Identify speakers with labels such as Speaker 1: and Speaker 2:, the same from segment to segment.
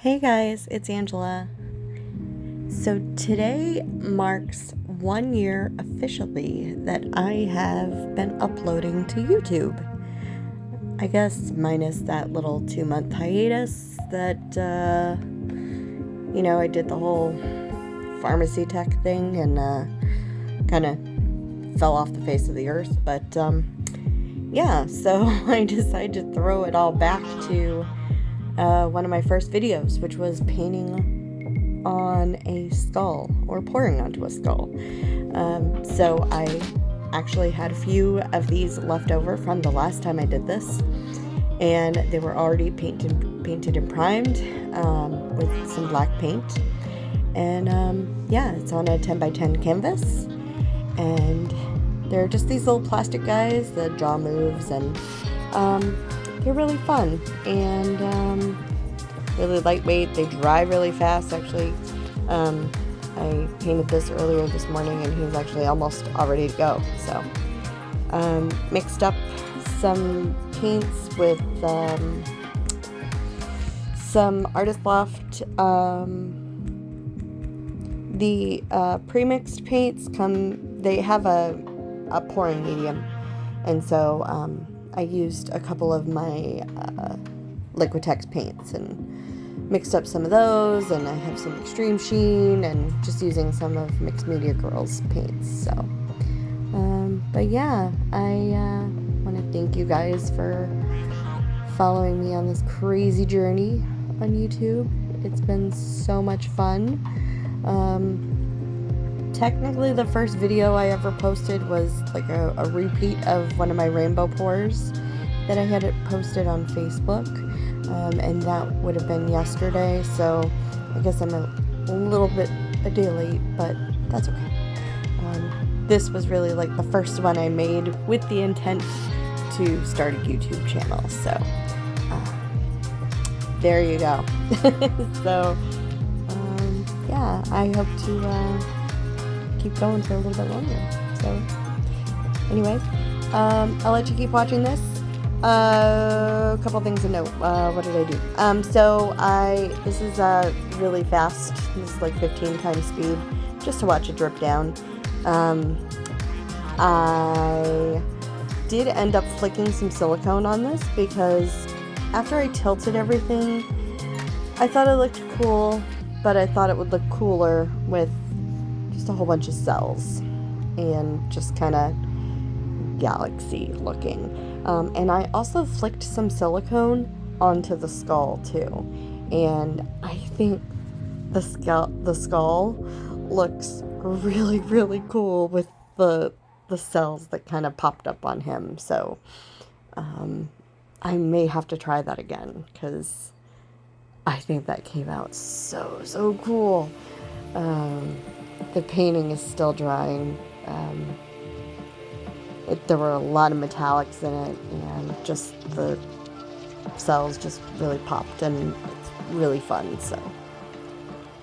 Speaker 1: Hey guys, it's Angela. So today marks 1 year officially that I have been uploading to YouTube. I guess minus that little 2-month hiatus that, I did the whole pharmacy tech thing and kind of fell off the face of the earth. But so I decided to throw it all back to one of my first videos, which was painting on a skull or pouring onto a skull. So I actually had a few of these left over from the last time I did this, and they were already painted and primed with some black paint. And it's on a 10x10 canvas, and they're just these little plastic guys that draw moves, and they're really fun and really lightweight. They dry really fast. Actually, I painted this earlier this morning and he was actually almost all ready to go. So mixed up some paints with some Artist Loft. The pre-mixed paints they have a pouring medium, and so I used a couple of my Liquitex paints and mixed up some of those, and I have some Extreme Sheen and just using some of Mixed Media Girls paints. So but yeah, I want to thank you guys for following me on this crazy journey on YouTube. It's been so much fun. Technically the first video I ever posted was like a repeat of one of my rainbow pours that I had posted on Facebook, and that would have been yesterday, so I guess I'm a little bit a day late, but that's okay. This was really like the first one I made with the intent to start a YouTube channel, so there you go. So I hope to keep going for a little bit longer. So anyways, I'll let you keep watching this. A couple things to note. What did I do? This is really fast. This is like 15 times speed, just to watch it drip down. I did end up flicking some silicone on this because after I tilted everything, I thought it looked cool, but I thought it would look cooler with just a whole bunch of cells and just kind of galaxy looking. And I also flicked some silicone onto the skull too, and I think the skull looks really, really cool with the cells that kind of popped up on him. So I may have to try that again because I think that came out so cool. The painting is still drying. There were a lot of metallics in it, and just the cells just really popped, and it's really fun. So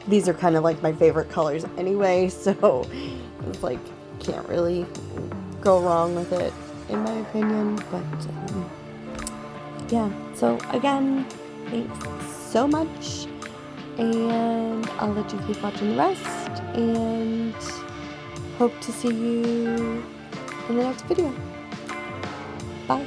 Speaker 1: these are kind of like my favorite colors anyway, so it's like can't really go wrong with it in my opinion. But so again, thanks so much, and I'll let you keep watching the rest, and hope to see you in the next video. Bye.